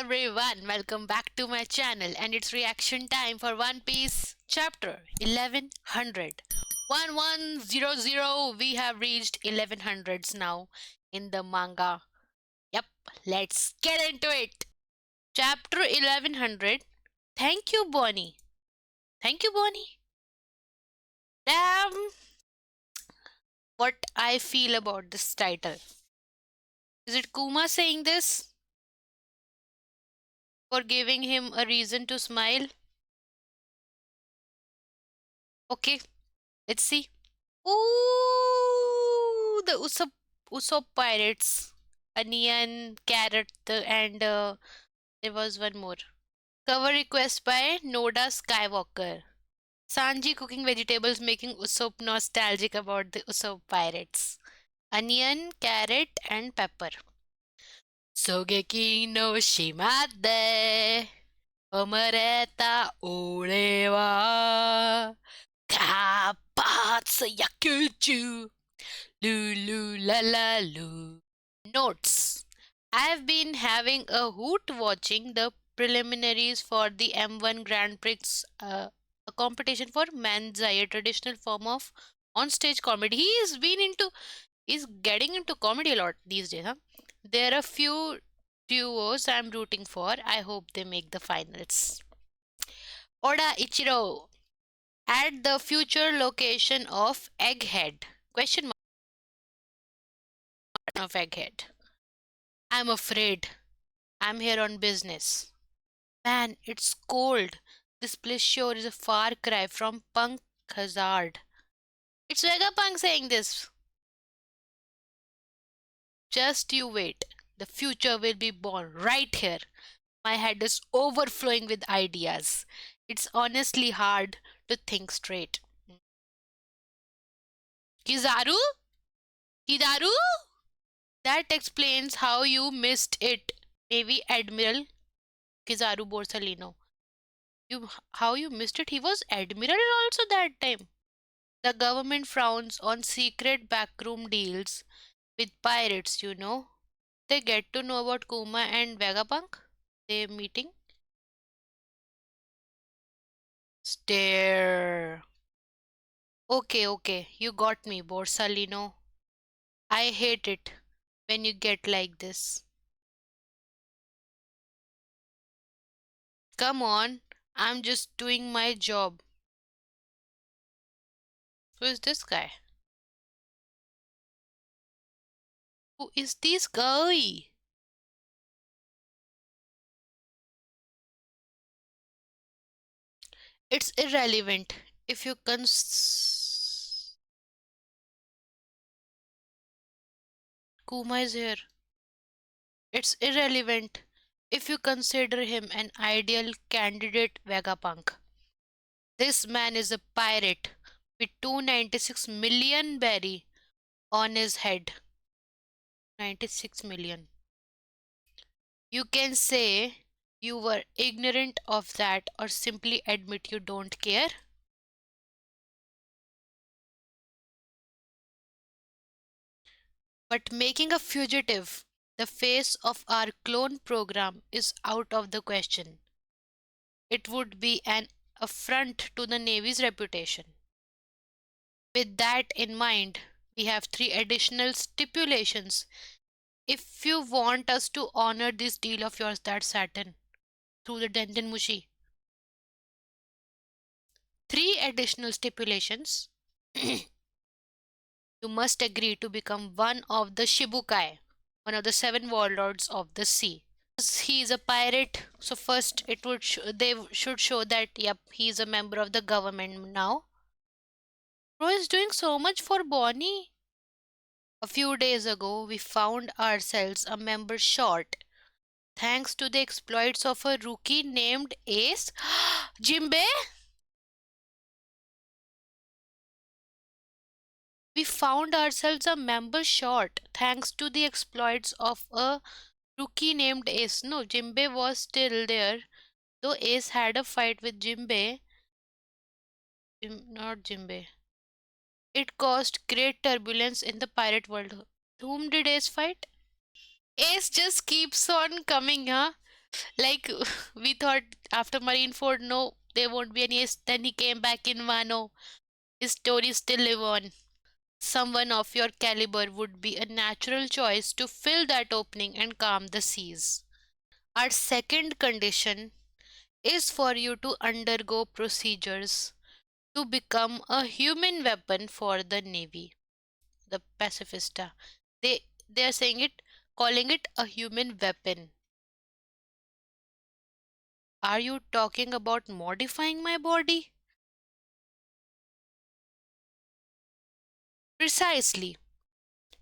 everyone, welcome back to my channel and it's reaction time for One Piece chapter 1100. 1100, we have reached 1100s now in the manga. Yep, let's get into it. Chapter 1100. Thank you, Bonnie. Thank you, Bonnie. Damn, what I feel about this title. Is it Kuma saying this? For giving him a reason to smile? Okay, let's see. Ooh, the Usopp pirates. Onion, carrot, and there was one more. Cover request by Noda Skywalker. Sanji cooking vegetables making Usopp nostalgic about the Usopp pirates. Onion, carrot, and pepper. Sogeki no shimade. Omareta ore wa. Kapatsu yakuju. Lulu la la lu. Notes. I've been having a hoot watching the preliminaries for the M1 Grand Prix, a competition for Manzai, a traditional form of on-stage comedy. He's getting into comedy a lot these days, huh? There are a few duos I'm rooting for. I hope they make the finals. Oda Ichiro at the future location of Egghead. Question mark of Egghead. I'm afraid. I'm here on business. Man, it's cold. This place sure is a far cry from Punk Hazard. It's Vegapunk saying this. Just you wait. The future will be born right here. My head is overflowing with ideas. It's honestly hard to think straight. Kizaru? Kidaru? That explains how you missed it. Maybe Admiral Kizaru Borsalino. How you missed it? He was Admiral also that time. The government frowns on secret backroom deals with pirates, you know. They get to know about Kuma and Vegapunk. They meeting. Stare. Okay, you got me, Borsalino. I hate it when you get like this. Come on, I'm just doing my job. Who is this guy? Who is this guy? It's irrelevant if you Kuma is here. It's irrelevant if you consider him an ideal candidate Vegapunk. This man is a pirate with 296 million berry on his head. 96 million. You can say you were ignorant of that or simply admit you don't care. But making a fugitive the face of our clone program is out of the question. It would be an affront to the Navy's reputation. With that in mind, we have three additional stipulations. If you want us to honor this deal of yours, that's Saturn, through the Denden Mushi. Three additional stipulations. You must agree to become one of the Shibukai, one of the seven warlords of the sea. He is a pirate, so first it would they should show that yep, he is a member of the government now. Bro is doing so much for Bonnie. A few days ago, we found ourselves a member short, thanks to the exploits of a rookie named Ace. Jimbe? We found ourselves a member short, thanks to the exploits of a rookie named Ace. No, Jimbe was still there, though Ace had a fight with Jimbe. Not Jimbe. It caused great turbulence in the pirate world. Whom did Ace fight? Ace just keeps on coming, huh? Like we thought after Marineford, no, there won't be any. Then he came back in Wano. His stories still live on. Someone of your caliber would be a natural choice to fill that opening and calm the seas. Our second condition is for you to undergo procedures to become a human weapon for the Navy, the pacifista. They are saying it, calling it a human weapon. Are you talking about modifying my body? Precisely.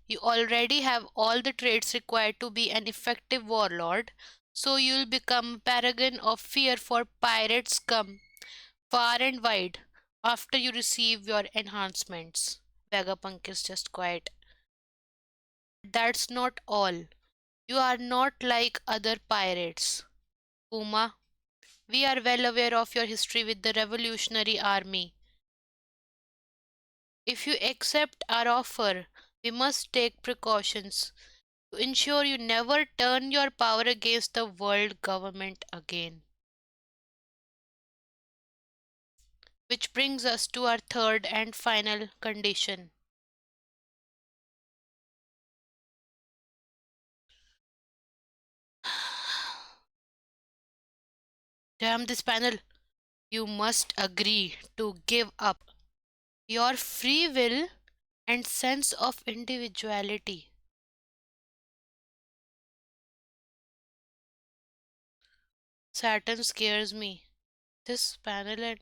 You already have all the traits required to be an effective warlord, so you'll become a paragon of fear for pirates scum far and wide after you receive your enhancements. Vegapunk is just quiet. That's not all. You are not like other pirates. Uma, we are well aware of your history with the Revolutionary Army. If you accept our offer, we must take precautions to ensure you never turn your power against the world government again. Which brings us to our third and final condition. Damn this panel. You must agree to give up your free will and sense of individuality. Saturn scares me. This panel and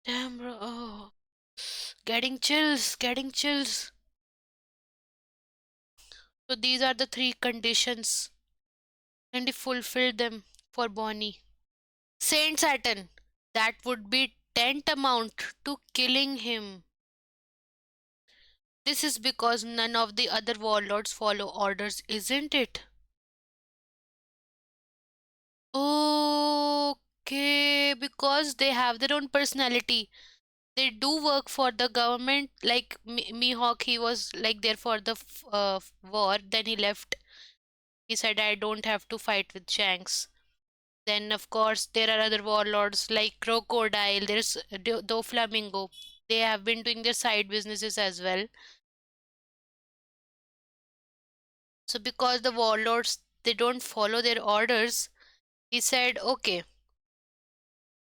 damn bro, oh, getting chills, getting chills. So these are the three conditions, and he fulfilled them for Bonnie. Saint Saturn, that would be tantamount to killing him. This is because none of the other warlords follow orders, isn't it? Okay, because they have their own personality. They do work for the government. Like Mihawk, he was like there for the war. Then he left. He said, "I don't have to fight with Shanks." Then, of course, there are other warlords like Crocodile. There's Doflamingo. They have been doing their side businesses as well. So, because the warlords they don't follow their orders, he said, "Okay,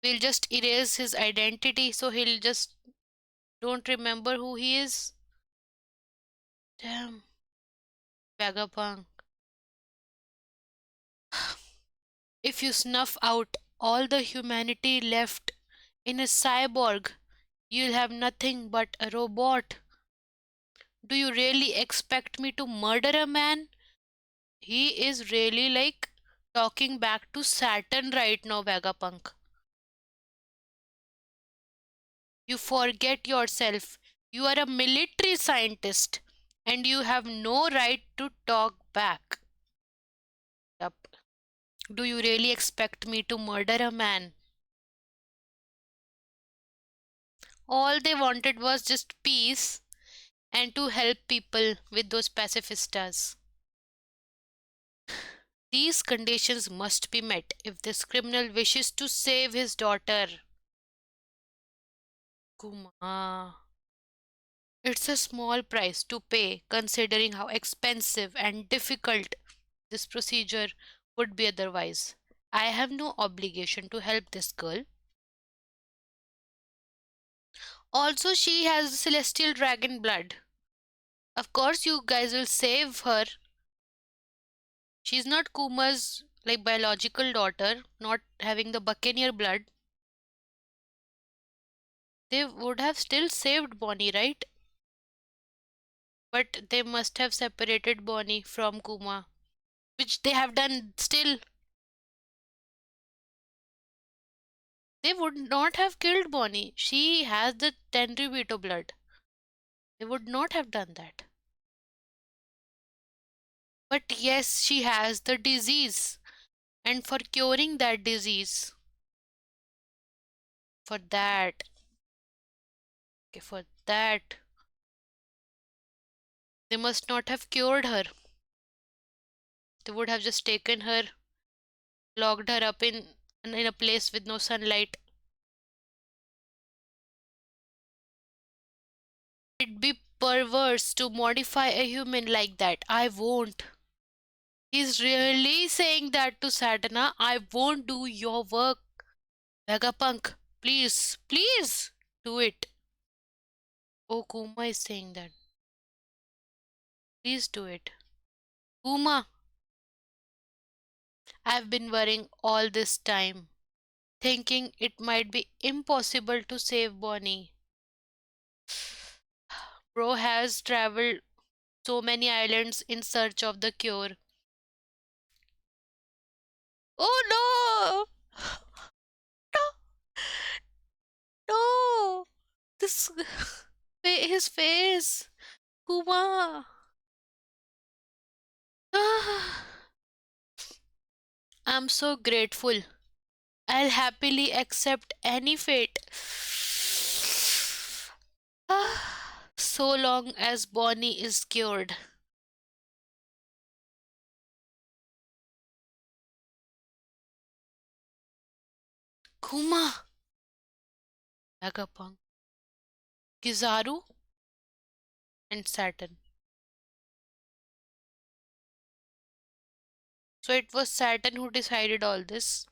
we'll just erase his identity, so he'll just don't remember who he is." Damn, Vagabond. If you snuff out all the humanity left in a cyborg, you'll have nothing but a robot. Do you really expect me to murder a man? He is really like talking back to Saturn right now, Vagapunk. You forget yourself. You are a military scientist and you have no right to talk back. Yup. Do you really expect me to murder a man? All they wanted was just peace and to help people with those pacifistas. These conditions must be met if this criminal wishes to save his daughter. Kuma. It's a small price to pay considering how expensive and difficult this procedure would be otherwise. I have no obligation to help this girl. Also, she has celestial dragon blood. Of course, you guys will save her. She's not Kuma's like biological daughter, not having the buccaneer blood. They would have still saved Bonnie, right? But they must have separated Bonnie from Kuma, which they have done still. They would not have killed Bonnie. She has the Tenryubito blood. They would not have done that. But yes, she has the disease. And for curing that disease, for that, okay, for that, they must not have cured her. They would have just taken her locked her up in a place with no sunlight. It'd be perverse to modify a human like that. I won't. He's really saying that to Satana. I won't do your work. Vegapunk, please, please do it. Oh, Kuma is saying that. Please do it. Kuma, I've been worrying all this time, thinking it might be impossible to save Bonnie. Bro has traveled so many islands in search of the cure. Oh no! No! No! This his face. Kuma. I'm so grateful. I'll happily accept any fate. So long as Bonnie is cured. Kuma. Vegapunk. Kizaru and Saturn. So it was Saturn who decided all this.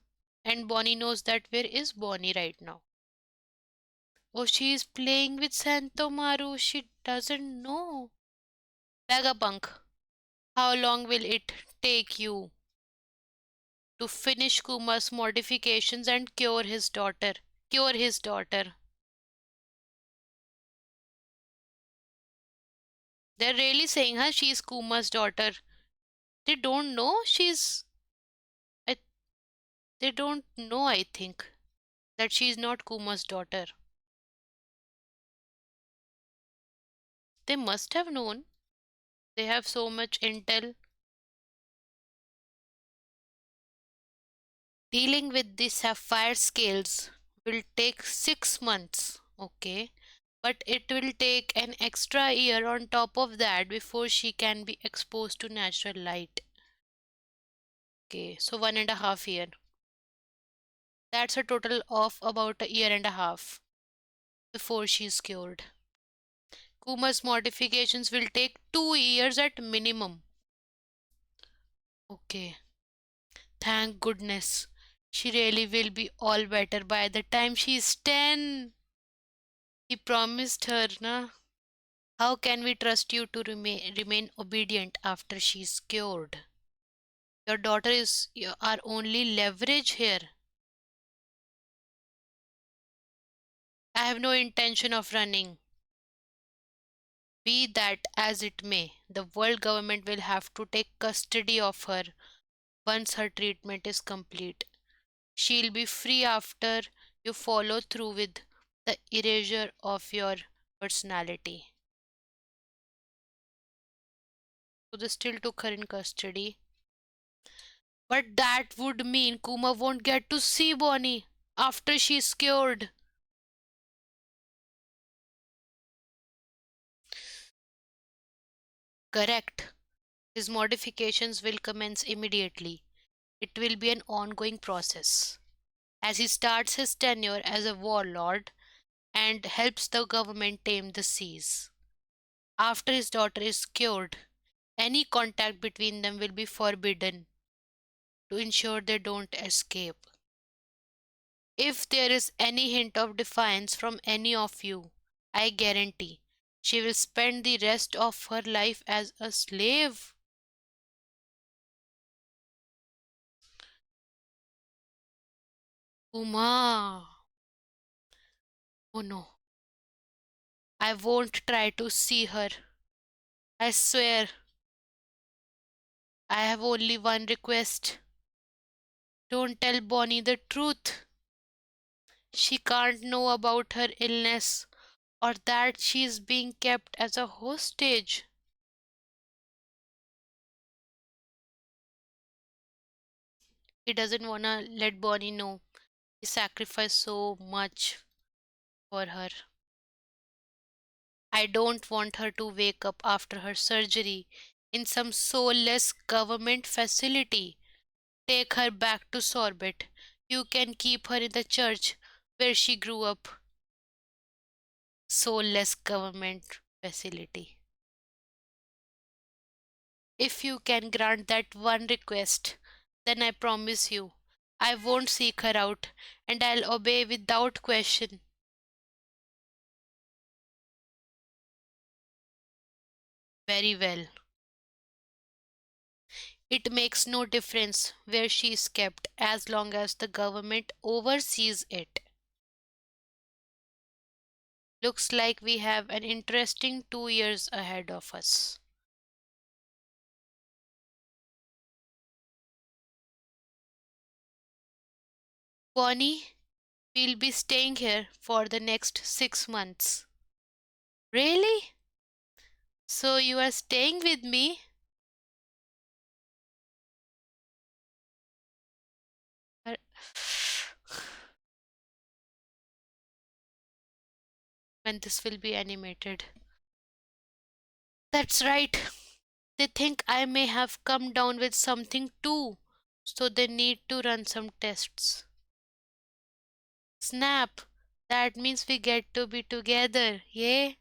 And Bonnie knows that. Where is Bonnie right now? Oh, she is playing with Santomaru. She doesn't know. Vegapunk, how long will it take you to finish Kuma's modifications and cure his daughter? Cure his daughter. They're really saying, huh? She's Kuma's daughter. They don't know I, they don't know, I think, that she's not Kuma's daughter. They must have known. They have so much intel. Dealing with the sapphire scales will take 6 months, okay? But it will take an extra year on top of that before she can be exposed to natural light. Okay, so 1.5 year. That's a total of about a year and a half before she's cured. Kuma's modifications will take 2 years at minimum. Okay, thank goodness. She really will be all better by the time she's 10. He promised her, na? How can we trust you to remain obedient after she's cured? Your daughter is our only leverage here. I have no intention of running. Be that as it may, the world government will have to take custody of her once her treatment is complete. She'll be free after you follow through with the erasure of your personality. So they still took her in custody. But that would mean Kuma won't get to see Bonnie after she's cured. Correct. His modifications will commence immediately. It will be an ongoing process. As he starts his tenure as a warlord and helps the government tame the seas. After his daughter is cured, any contact between them will be forbidden to ensure they don't escape. If there is any hint of defiance from any of you, I guarantee she will spend the rest of her life as a slave. Uma. Oh no. I won't try to see her. I swear. I have only one request. Don't tell Bonnie the truth. She can't know about her illness or that she is being kept as a hostage. He doesn't wanna let Bonnie know. He sacrificed so much for her. I don't want her to wake up after her surgery in some soulless government facility. Take her back to Sorbet. You can keep her in the church where she grew up. Soulless government facility. If you can grant that one request, then I promise you, I won't seek her out and I'll obey without question. Very well. It makes no difference where she is kept as long as the government oversees it. Looks like we have an interesting 2 years ahead of us. Bonnie, we'll be staying here for the next 6 months. Really? So you are staying with me? Uh, When this will be animated. That's right. They think I may have come down with something too, so they need to run some tests. Snap! That means we get to be together, yay?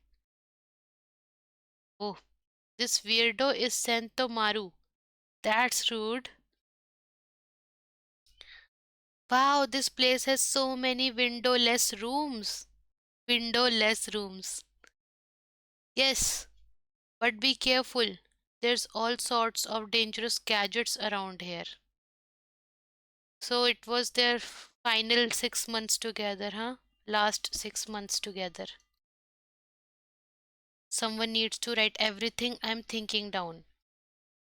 Oh, this weirdo is Sentomaru. That's rude. Wow, this place has so many windowless rooms. Windowless rooms. Yes, but be careful. There's all sorts of dangerous gadgets around here. So it was their final 6 months together, huh? Last 6 months together. Someone needs to write everything I'm thinking down.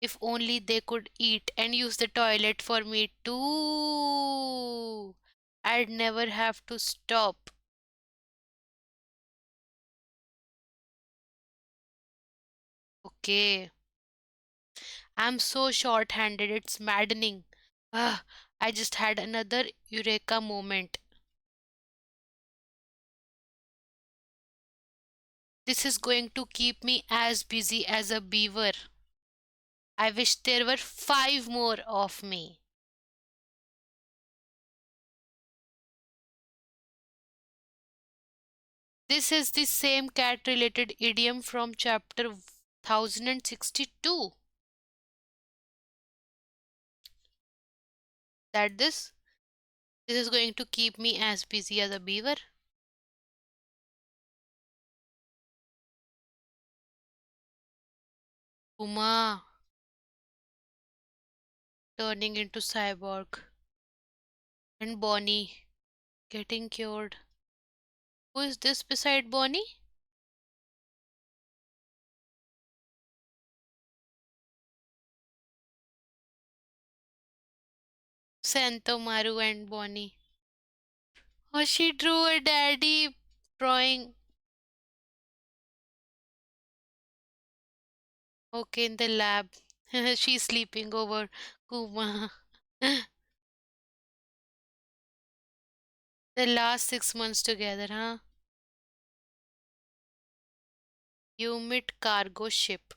If only they could eat and use the toilet for me too. I'd never have to stop. Okay. I'm so short-handed, it's maddening. Ah, I just had another eureka moment. This is going to keep me as busy as a beaver. I wish there were 5 more of me. This is the same cat related idiom from chapter 1062. That this is going to keep me as busy as a beaver. Uma turning into cyborg and Bonnie getting cured. Who is this beside Bonnie? Santomaru and Bonnie. Oh, she drew her daddy drawing. Okay, in the lab. She's sleeping over Kuma. The last 6 months together, huh? Humid cargo ship.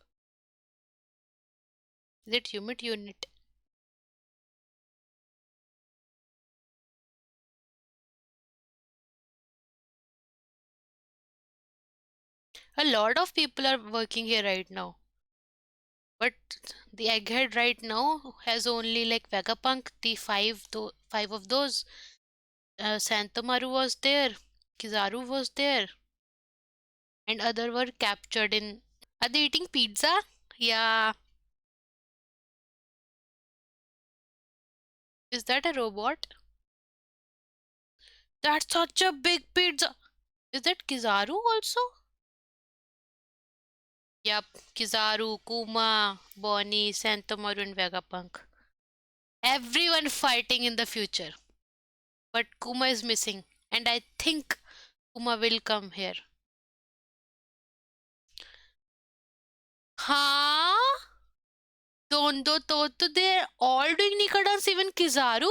Is it humid unit? A lot of people are working here right now. But the egghead right now has only like Vegapunk, the five of those. Santomaru was there, Kizaru was there, and other were captured in. Are they eating pizza? Yeah. Is that a robot? That's such a big pizza. Is that Kizaru also? Yep, Kizaru, Kuma, Bonnie, Santomaru, and Vegapunk. Everyone fighting in the future. But Kuma is missing, and I think Kuma will come here. Huh? Tondo Toto, they're all doing Nika dance, even Kizaru?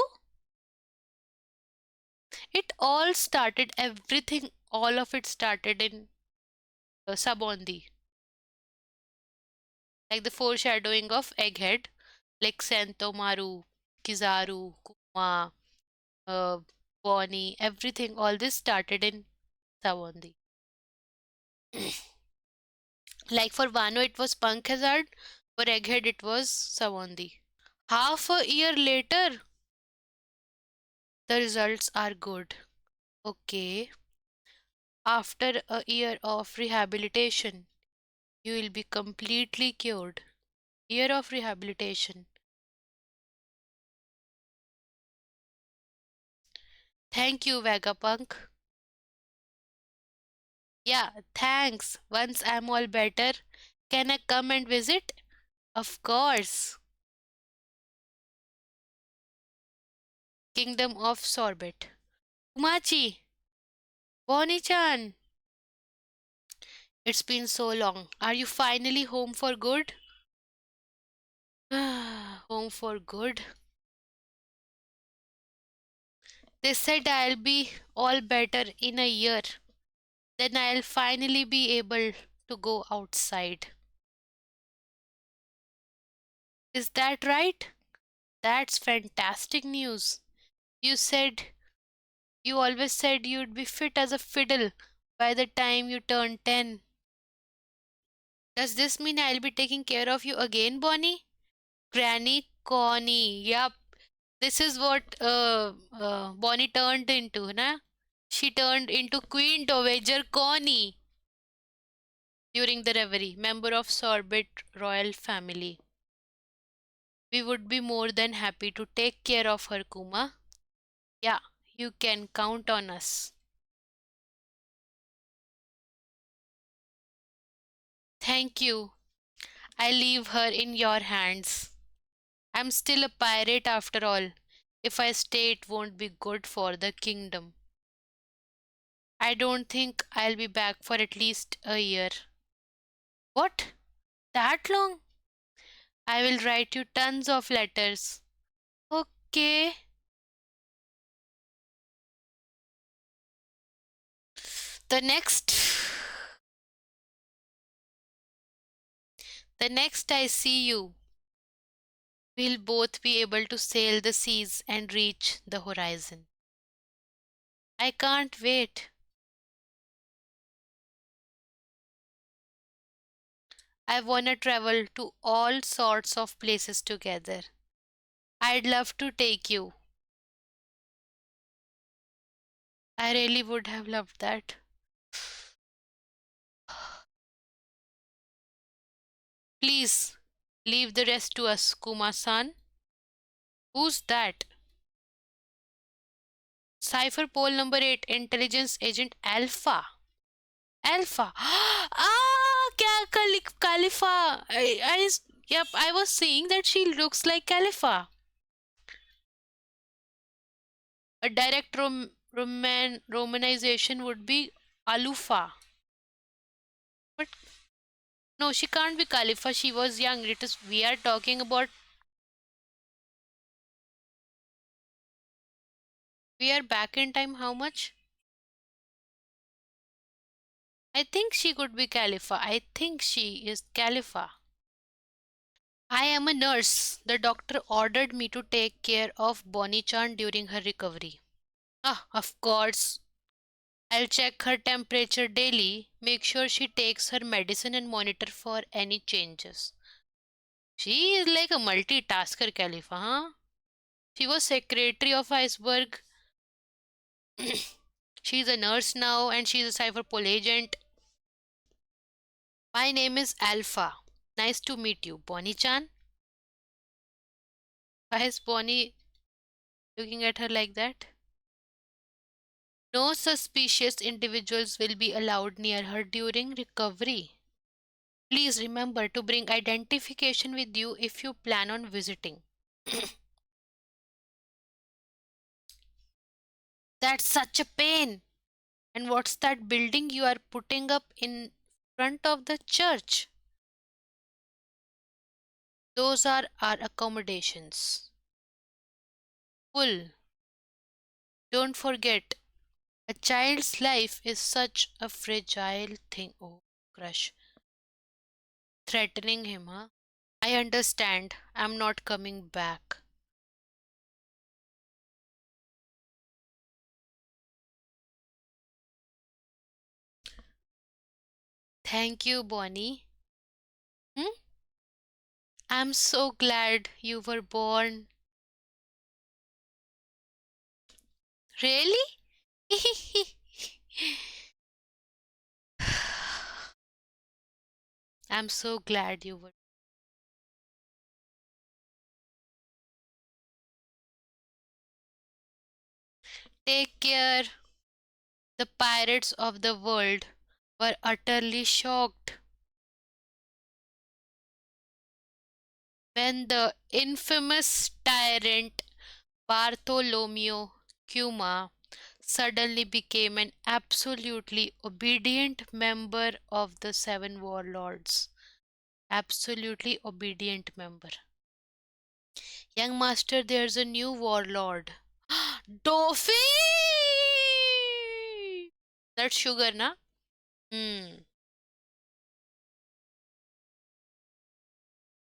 It all started, everything, all of it started in Sabondi. Like the foreshadowing of Egghead, like Sentomaru. Kizaru, Kuma, uh, Bonnie, everything, all this started in Savondi. Like for Wano, it was Punk Hazard, for Egghead, it was Savondi. Half a year later, the results are good. Okay, after a year of rehabilitation, you will be completely cured. Year of rehabilitation. Thank you, Vegapunk. Yeah, thanks. Once I'm all better, can I come and visit? Of course. Kingdom of Sorbet. Umachi, Bonnie-chan. It's been so long. Are you finally home for good? Home for good? They said I'll be all better in a year. Then I'll finally be able to go outside. Is that right? That's fantastic news. You said you always said you'd be fit as a fiddle by the time you turn 10. Does this mean I'll be taking care of you again, Bonnie? Granny Connie. Yup. This is what Bonnie turned into, na? She turned into Queen Dowager Connie during the reverie, member of Sorbet royal family. We would be more than happy to take care of her, Kuma. Yeah, you can count on us. Thank you. I leave her in your hands. I'm still a pirate after all. If I stay, it won't be good for the kingdom. I don't think I'll be back for at least a year. What? That long? I will write you tons of letters. Okay. The next the next I see you, we'll both be able to sail the seas and reach the horizon. I can't wait. I wanna travel to all sorts of places together. I'd love to take you. I really would have loved that. Please leave the rest to us, Kuma-san. Who's that? Cipher poll number 8, Intelligence Agent Alpha. Alpha. Khalifa. Yep, I was saying that she looks like Khalifa. A direct romanization would be Alufa. But no, she can't be Khalifa. She was young. It is we are talking about. We are back in time. How much? I think she could be Khalifa. I think she is Khalifa. I am a nurse. The doctor ordered me to take care of Bonnie Chan during her recovery. Ah, of course. I'll check her temperature daily, make sure she takes her medicine and monitor for any changes. She is like a multitasker, Khalifa, huh? She was secretary of Iceberg. She's a nurse now and she's a cyberpol agent. My name is Alpha. Nice to meet you, Bonnie Chan. Why is Bonnie looking at her like that? No suspicious individuals will be allowed near her during recovery. Please remember to bring identification with you if you plan on visiting. That's such a pain. And what's that building you are putting up in front of the church? Those are our accommodations. Full. Don't forget, a child's life is such a fragile thing. Oh, crush. Threatening him, huh? I understand. I'm not coming back. Thank you, Bonnie. Hmm? I'm so glad you were born. Really? I'm so glad you were. Take care. The pirates of the world were utterly shocked when the infamous tyrant Bartholomew Cuma suddenly became an absolutely obedient member of the Seven Warlords. Absolutely obedient member. Young master, there's a new warlord. Doffy! That's sugar, na? Hmm.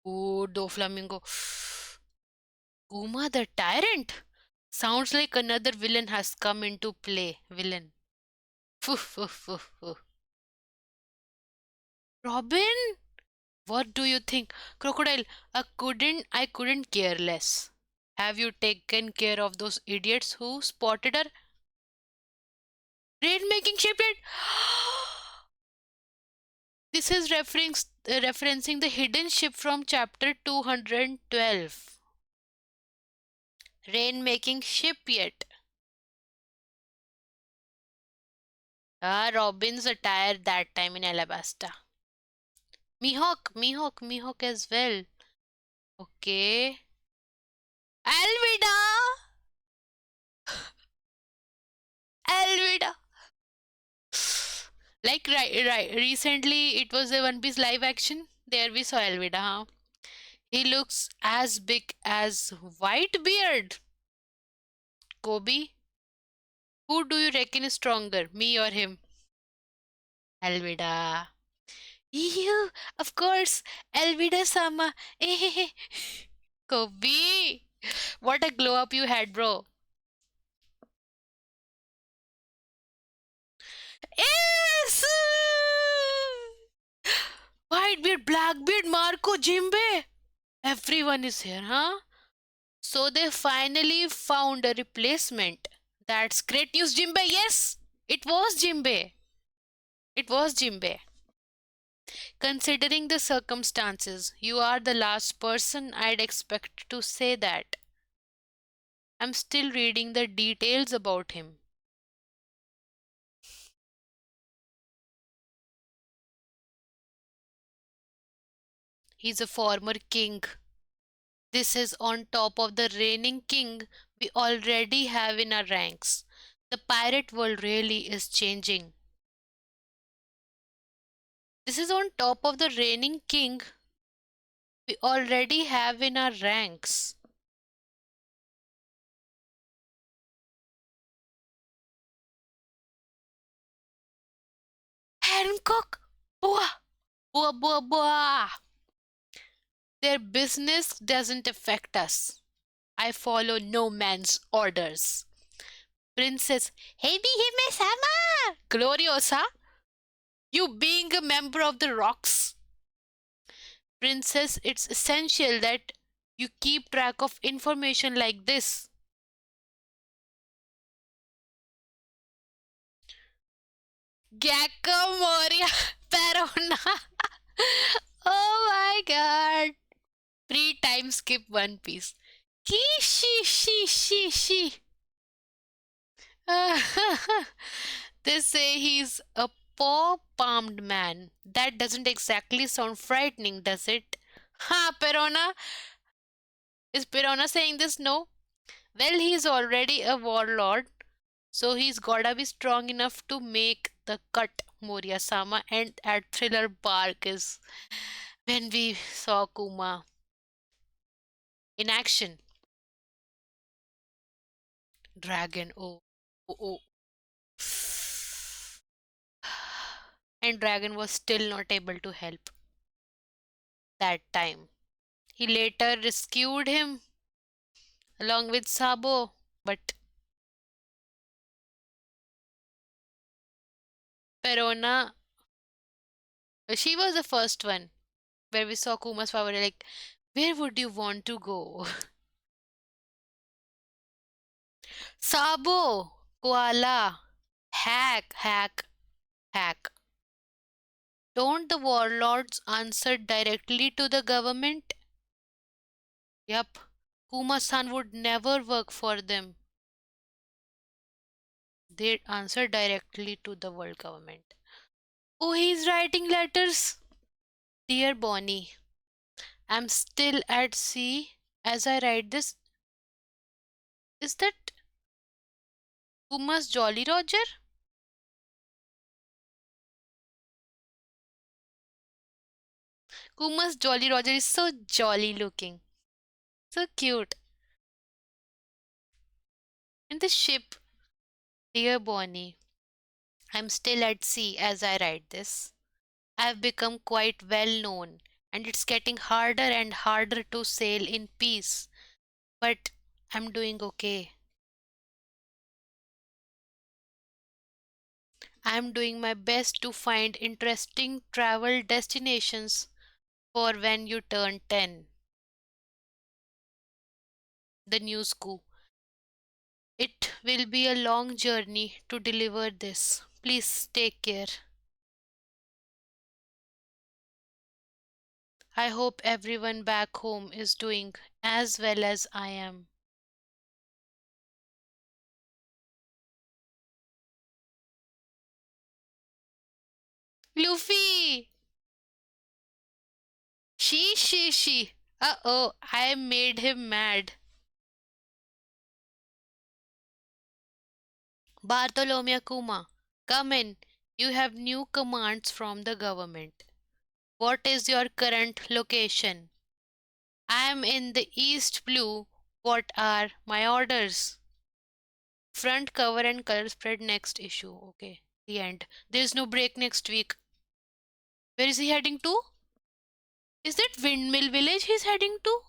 Oh, Doflamingo. Uma the tyrant? Sounds like another villain has come into play. Villain. Phew, phew, phew, phew. Robin? What do you think? Crocodile, I couldn't care less. Have you taken care of those idiots who spotted her? Raid making shipyard? This is referencing the hidden ship from chapter 212. Rain making shipyard. Ah, Robin's attire that time in Alabasta. Mihawk as well. Okay. Alvida! Alvida! Like right, recently it was a One Piece live action. There we saw Alvida, huh? He looks as big as Whitebeard. Kobe, who do you reckon is stronger, me or him? Alvida. You, of course, Alvida Sama. Kobe, what a glow up you had, bro. Yes! Whitebeard, Blackbeard, Marco, Jimbe. Everyone is here, huh? So they finally found a replacement. That's great news, Jimbe. Yes, it was Jimbe. It was Jimbe. Considering the circumstances, you are the last person I'd expect to say that. I'm still reading the details about him. He's a former king. This is on top of the reigning king we already have in our ranks. The pirate world really is changing. This is on top of the reigning king we already have in our ranks. Hancock! Boah! Boah, boah, boah! Their business doesn't affect us. I follow no man's orders. Princess, Hebi Hime Sama! Gloriosa, you being a member of the rocks. Princess, it's essential that you keep track of information like this. Gecko Moria Perona. Oh my god. Pre-time skip One Piece. Kishi shi shi shi. They say he's a paw palmed man. That doesn't exactly sound frightening, does it? Ha, Perona? Is Perona saying this? No. Well, he's already a warlord, so he's gotta be strong enough to make the cut, Moria sama. And at Thriller Bark is when we saw Kuma in action. Dragon, oh, oh, oh. And Dragon was still not able to help that time. He later rescued him along with Sabo, but Perona She was the first one where we saw Kuma's power. Like, where would you want to go? Sabo, koala, hack, hack. Don't the warlords answer directly to the government? Yup. Kuma-san would never work for them. They answer directly to the world government. Oh, he's writing letters. Dear Bonnie, I'm still at sea as I write this. Is that Kuma's Jolly Roger? Kuma's Jolly Roger is so jolly looking. So cute. In the ship, dear Bonnie, I'm still at sea as I write this. I've become quite well known, and it's getting harder and harder to sail in peace. But I'm doing okay. I'm doing my best to find interesting travel destinations for when you turn 10. The new school. It will be a long journey to deliver this. Please take care. I hope everyone back home is doing as well as I am. Luffy! She. Uh oh, I made him mad. Bartholomew Kuma, come in. You have new commands from the government. What is your current location? I am in the East Blue. What are my orders? Front cover and color spread next issue. Okay, the end. There's no break next week. Where is he heading to? Is that Windmill Village he's heading to?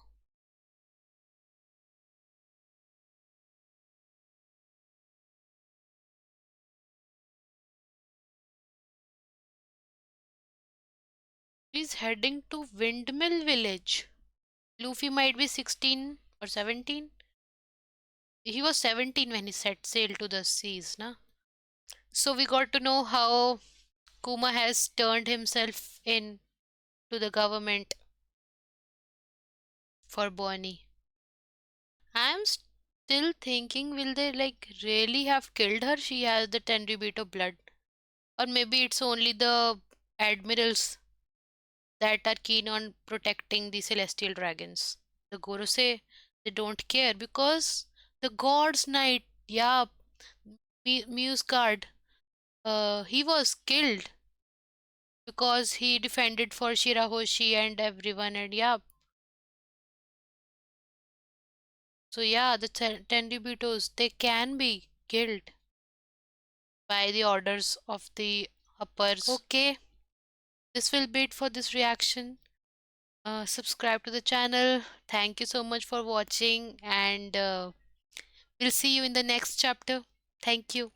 He's heading to Windmill Village. Luffy might be 16 or 17. He was 17 when he set sail to the seas, na? So we got to know how Kuma has turned himself in to the government for Bonnie. I'm still thinking, will they like really have killed her? She has the 10 bit of blood. Or maybe it's only the admirals that are keen on protecting the celestial dragons. The Gorosei, they don't care because the God's Knight, yeah, Muse guard, he was killed because he defended for Shirahoshi and everyone, and yeah, so yeah, the Tenryubitos, they can be killed by the orders of the uppers. Okay, this will be it for this reaction. Subscribe to the channel. Thank you so much for watching, and we'll see you in the next chapter. Thank you.